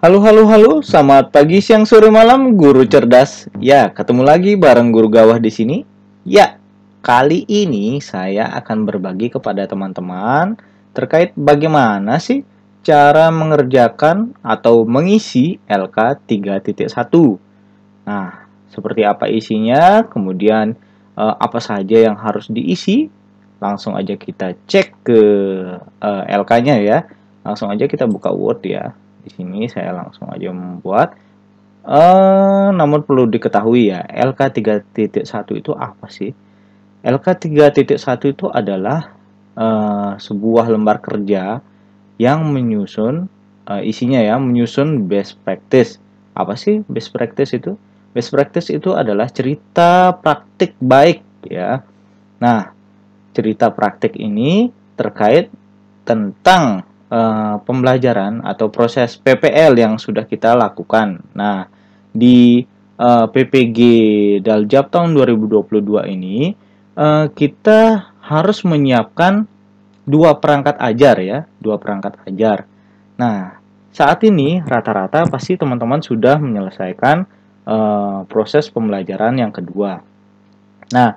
Halo, halo, halo. Selamat pagi, siang, sore, malam, guru cerdas. Ya, ketemu lagi bareng guru gawah di sini. Ya, kali ini saya akan berbagi kepada teman-teman terkait bagaimana sih cara mengerjakan atau mengisi LK 3.1. Nah, seperti apa isinya, kemudian apa saja yang harus diisi. Langsung aja kita cek ke LK-nya ya. Langsung aja kita buka Word ya. Di sini saya langsung aja membuat. Namun perlu diketahui ya, LK 3.1 itu apa sih? LK 3.1 itu adalah sebuah lembar kerja yang menyusun isinya ya, menyusun best practice. Apa sih best practice itu? Best practice itu adalah cerita praktik baik ya. Nah, cerita praktik ini terkait tentang pembelajaran atau proses PPL yang sudah kita lakukan. Nah, di PPG Daljab tahun 2022 ini kita harus menyiapkan dua perangkat ajar ya, dua perangkat ajar. Nah, saat ini rata-rata pasti teman-teman sudah menyelesaikan proses pembelajaran yang kedua. Nah,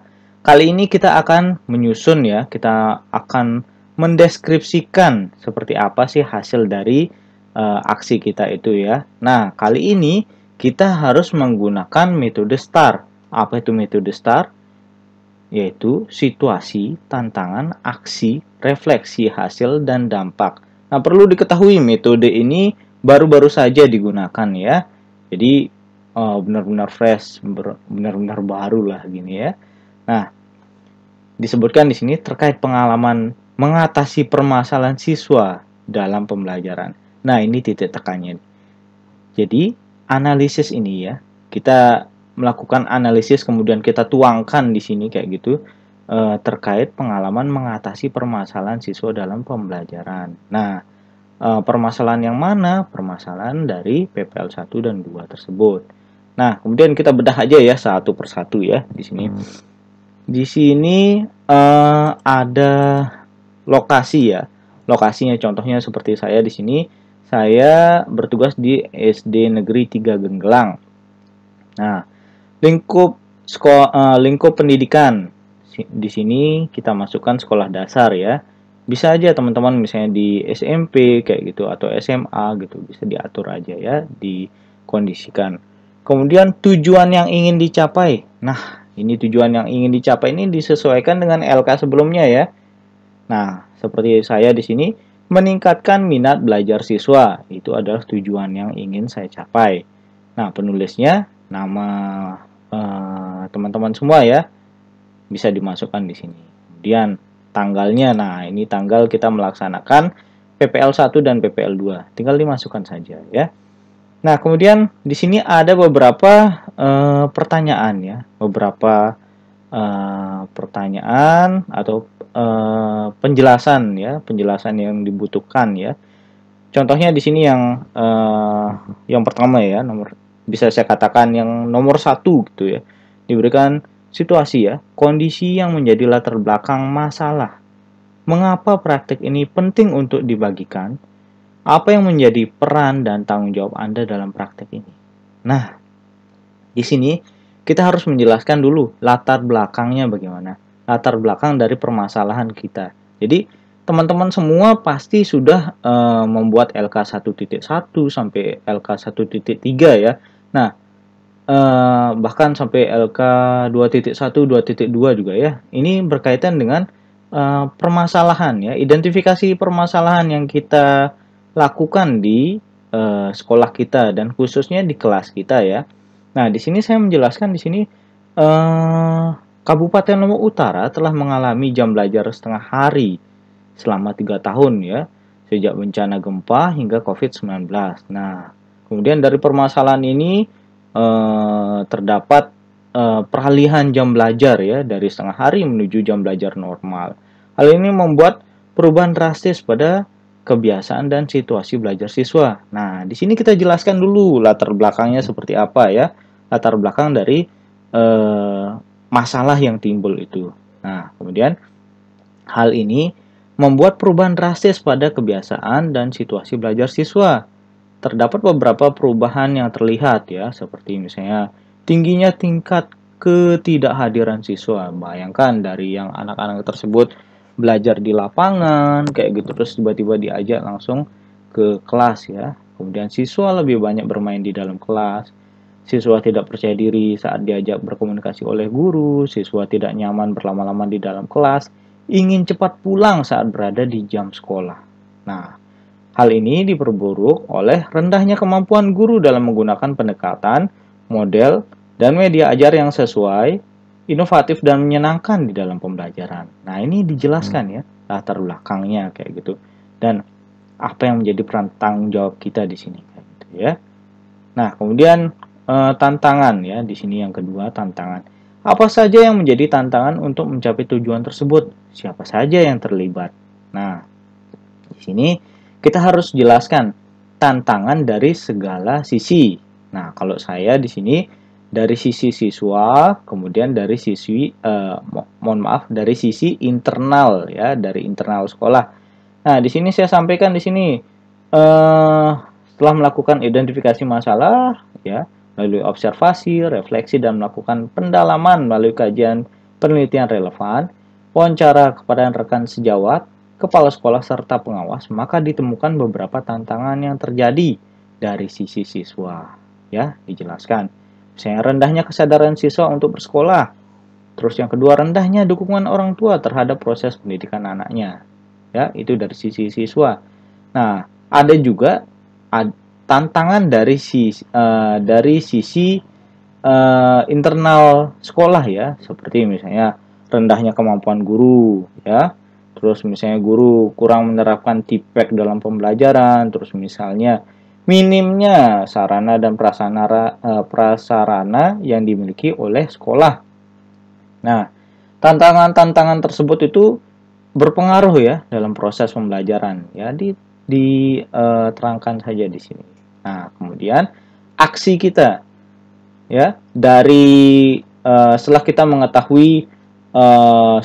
kali ini kita akan menyusun ya, kita akan mendeskripsikan seperti apa sih hasil dari aksi kita itu ya. Nah, kali ini kita harus menggunakan metode STAR. Apa itu metode STAR? Yaitu situasi, tantangan, aksi, refleksi hasil, dan dampak. Nah, perlu diketahui metode ini baru-baru saja digunakan ya. Jadi benar-benar fresh, benar-benar baru lah gini ya. Nah, disebutkan di sini terkait pengalaman mengatasi permasalahan siswa dalam pembelajaran. Nah, ini titik tekannya. Jadi, analisis ini ya, kita melakukan analisis kemudian kita tuangkan di sini kayak gitu terkait pengalaman mengatasi permasalahan siswa dalam pembelajaran. Nah, permasalahan yang mana? Permasalahan dari PPL 1 dan 2 tersebut. Nah, kemudian kita bedah aja ya satu persatu ya di sini. Di sini ada lokasi ya. Lokasinya contohnya seperti saya di sini, saya bertugas di SD Negeri 3 Genggelang. Nah, lingkup pendidikan di sini kita masukkan sekolah dasar ya. Bisa aja teman-teman misalnya di SMP kayak gitu atau SMA gitu, bisa diatur aja ya, dikondisikan. Kemudian tujuan yang ingin dicapai. Nah, ini tujuan yang ingin dicapai ini disesuaikan dengan LK sebelumnya ya. Nah, seperti saya di sini meningkatkan minat belajar siswa. Itu adalah tujuan yang ingin saya capai. Nah, penulisnya nama teman-teman semua ya. Bisa dimasukkan di sini. Kemudian tanggalnya. Nah, ini tanggal kita melaksanakan PPL 1 dan PPL 2. Tinggal dimasukkan saja ya. Nah, kemudian di sini ada beberapa pertanyaan ya, beberapa pertanyaan atau penjelasan ya, penjelasan yang dibutuhkan ya. Contohnya di sini yang pertama ya, bisa saya katakan yang nomor 1 gitu ya. Diberikan situasi ya, kondisi yang menjadi latar belakang masalah. Mengapa praktik ini penting untuk dibagikan? Apa yang menjadi peran dan tanggung jawab Anda dalam praktek ini? Nah, di sini kita harus menjelaskan dulu latar belakangnya bagaimana. Latar belakang dari permasalahan kita. Jadi, teman-teman semua pasti sudah membuat LK 1.1 sampai LK 1.3 ya. Nah, bahkan sampai LK 2.1, 2.2 juga ya. Ini berkaitan dengan permasalahan ya, identifikasi permasalahan yang kita lakukan di sekolah kita dan khususnya di kelas kita ya. Nah, di sini saya menjelaskan di sini Kabupaten Lombok Utara telah mengalami jam belajar setengah hari selama 3 tahun ya, sejak bencana gempa hingga COVID-19. Nah, kemudian dari permasalahan ini terdapat peralihan jam belajar ya dari setengah hari menuju jam belajar normal. Hal ini membuat perubahan drastis pada kebiasaan dan situasi belajar siswa. Nah, di sini kita jelaskan dulu latar belakangnya seperti apa ya. Latar belakang dari masalah yang timbul itu. Nah, kemudian hal ini membuat perubahan drastis pada kebiasaan dan situasi belajar siswa. terdapat beberapa perubahan yang terlihat ya, seperti misalnya tingginya tingkat ketidakhadiran siswa. Bayangkan dari yang anak-anak tersebut belajar di lapangan kayak gitu, terus tiba-tiba diajak langsung ke kelas ya. Kemudian siswa lebih banyak bermain di dalam kelas. Siswa tidak percaya diri saat diajak berkomunikasi oleh guru, siswa tidak nyaman berlama-lama di dalam kelas, ingin cepat pulang saat berada di jam sekolah. Nah, hal ini diperburuk oleh rendahnya kemampuan guru dalam menggunakan pendekatan, model, dan media ajar yang sesuai, inovatif, dan menyenangkan di dalam pembelajaran. Nah, ini dijelaskan ya, latar belakangnya kayak gitu. Dan apa yang menjadi peran tanggung jawab kita di sini kayak gitu ya. Nah, kemudian tantangan ya, di sini yang kedua tantangan. Apa saja yang menjadi tantangan untuk mencapai tujuan tersebut? Siapa saja yang terlibat? Nah, di sini kita harus jelaskan tantangan dari segala sisi. Nah, kalau saya di sini dari sisi siswa, kemudian dari sisi dari sisi internal ya, dari internal sekolah. Nah, di sini saya sampaikan di sini setelah melakukan identifikasi masalah ya, melalui observasi, refleksi, dan melakukan pendalaman melalui kajian penelitian relevan, wawancara kepada rekan sejawat, kepala sekolah, serta pengawas, maka ditemukan beberapa tantangan yang terjadi dari sisi siswa. Ya, dijelaskan. Misalnya rendahnya kesadaran siswa untuk bersekolah. Terus yang kedua, rendahnya dukungan orang tua terhadap proses pendidikan anaknya. Ya, itu dari sisi siswa. Nah, ada juga tantangan dari sisi internal sekolah ya, seperti misalnya rendahnya kemampuan guru ya, terus misalnya guru kurang menerapkan TPEK dalam pembelajaran, terus misalnya minimnya sarana dan prasarana yang dimiliki oleh sekolah. Nah, tantangan-tantangan tersebut itu berpengaruh ya dalam proses pembelajaran ya, diterangkan saja di sini. Nah, kemudian aksi kita ya dari setelah kita mengetahui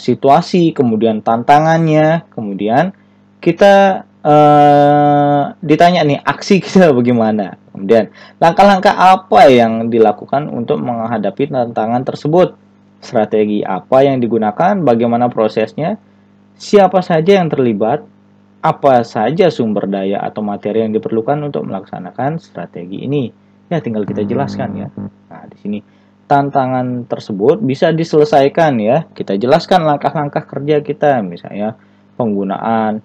situasi, kemudian tantangannya, kemudian kita ditanya nih aksi kita bagaimana. Kemudian langkah-langkah apa yang dilakukan untuk menghadapi tantangan tersebut? Strategi apa yang digunakan? Bagaimana prosesnya? Siapa saja yang terlibat? Apa saja sumber daya atau materi yang diperlukan untuk melaksanakan strategi ini? Ya, tinggal kita jelaskan ya. Nah, di sini tantangan tersebut bisa diselesaikan ya. Kita jelaskan langkah-langkah kerja kita, misalnya penggunaan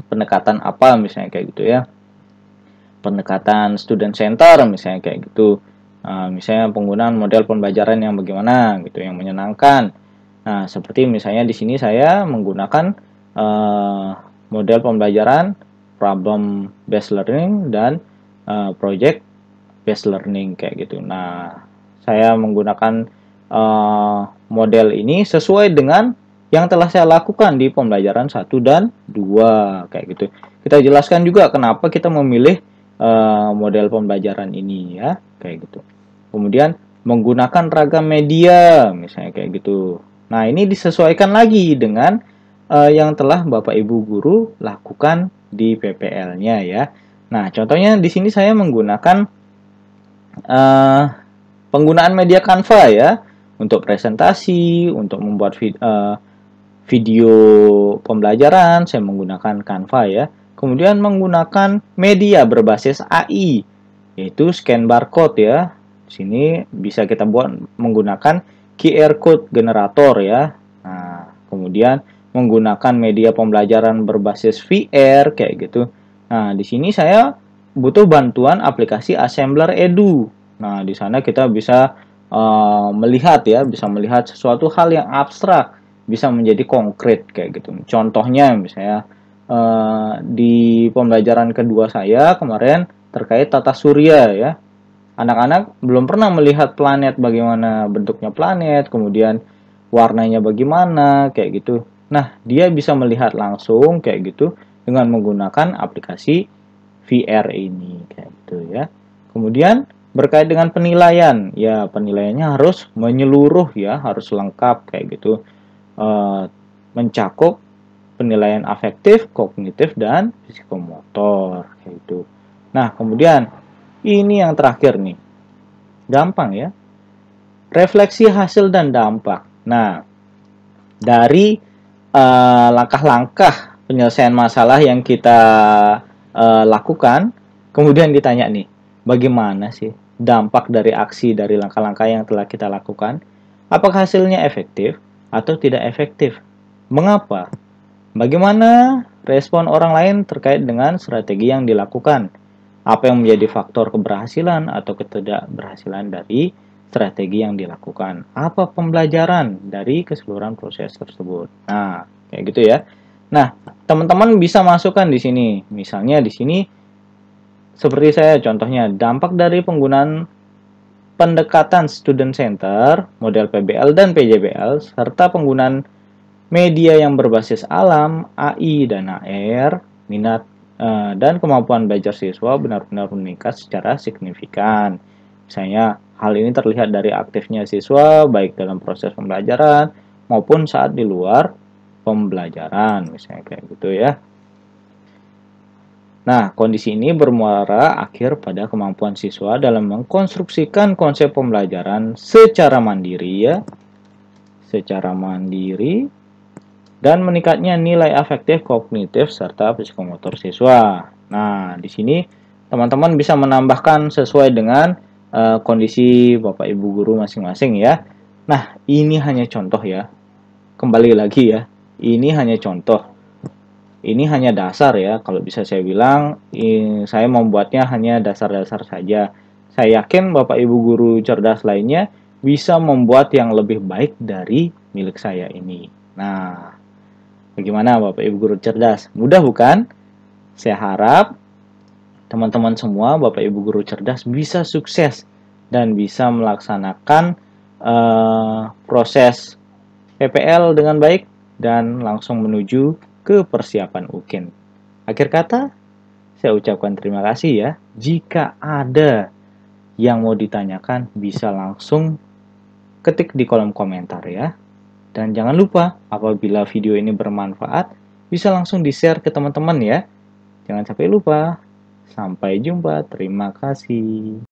pendekatan apa misalnya kayak gitu ya. Pendekatan student center misalnya kayak gitu. Misalnya penggunaan model pembelajaran yang bagaimana gitu, yang menyenangkan. Nah, seperti misalnya di sini saya menggunakan model pembelajaran problem based learning dan project based learning kayak gitu. Nah, saya menggunakan model ini sesuai dengan yang telah saya lakukan di pembelajaran 1 dan 2 kayak gitu. Kita jelaskan juga kenapa kita memilih model pembelajaran ini ya, kayak gitu. Kemudian menggunakan ragam media misalnya kayak gitu. Nah, ini disesuaikan lagi dengan yang telah Bapak Ibu guru lakukan di PPL-nya ya. Nah, contohnya di sini saya menggunakan penggunaan media Canva ya, untuk presentasi, untuk membuat video pembelajaran, saya menggunakan Canva ya. Kemudian menggunakan media berbasis AI, yaitu scan barcode ya. Di sini bisa kita buat menggunakan QR code generator ya. Nah, kemudian menggunakan media pembelajaran berbasis VR kayak gitu. Nah, di sini saya butuh bantuan aplikasi Assembler Edu. Nah, di sana kita bisa melihat ya, bisa melihat sesuatu hal yang abstrak bisa menjadi konkret kayak gitu. Contohnya misalnya di pembelajaran kedua saya kemarin terkait tata surya ya. Anak-anak belum pernah melihat planet, bagaimana bentuknya planet, kemudian warnanya bagaimana, kayak gitu. Nah, dia bisa melihat langsung kayak gitu dengan menggunakan aplikasi VR ini, kayak gitu ya. Kemudian berkait dengan penilaian, ya penilaiannya harus menyeluruh ya, harus lengkap kayak gitu. Mencakup penilaian afektif, kognitif, dan psikomotor, kayak gitu. Nah, kemudian ini yang terakhir nih. Gampang ya. Refleksi hasil dan dampak. Nah, dari langkah-langkah penyelesaian masalah yang kita lakukan, kemudian ditanya nih, bagaimana sih dampak dari aksi dari langkah-langkah yang telah kita lakukan? Apakah hasilnya efektif atau tidak efektif? Mengapa? Bagaimana respon orang lain terkait dengan strategi yang dilakukan? Apa yang menjadi faktor keberhasilan atau ketidakberhasilan dari strategi yang dilakukan? Apa pembelajaran dari keseluruhan proses tersebut? Nah, kayak gitu ya. Nah, teman-teman bisa masukkan di sini. Misalnya di sini seperti saya contohnya dampak dari penggunaan pendekatan student center, model PBL dan PJBL serta penggunaan media yang berbasis alam, AI dan AR, minat dan kemampuan belajar siswa benar-benar meningkat secara signifikan. Misalnya, hal ini terlihat dari aktifnya siswa baik dalam proses pembelajaran maupun saat di luar pembelajaran, misalnya kayak gitu ya. Nah, kondisi ini bermuara akhir pada kemampuan siswa dalam mengkonstruksikan konsep pembelajaran secara mandiri ya, secara mandiri dan meningkatnya nilai afektif, kognitif, serta psikomotor siswa. Nah, di sini teman-teman bisa menambahkan sesuai dengan kondisi Bapak Ibu guru masing-masing ya. Nah, ini hanya contoh ya. Kembali lagi ya, ini hanya contoh. Ini hanya dasar ya, kalau bisa saya bilang, saya membuatnya hanya dasar-dasar saja. Saya yakin Bapak Ibu guru cerdas lainnya bisa membuat yang lebih baik dari milik saya ini. Nah, bagaimana Bapak Ibu guru cerdas? Mudah bukan? Saya harap teman-teman semua, Bapak Ibu guru cerdas bisa sukses dan bisa melaksanakan proses PPL dengan baik dan langsung menuju ke persiapan UKIN. Akhir kata, saya ucapkan terima kasih ya. Jika ada yang mau ditanyakan, bisa langsung ketik di kolom komentar ya. Dan jangan lupa, apabila video ini bermanfaat, bisa langsung di-share ke teman-teman ya. Jangan sampai lupa. Sampai jumpa. Terima kasih.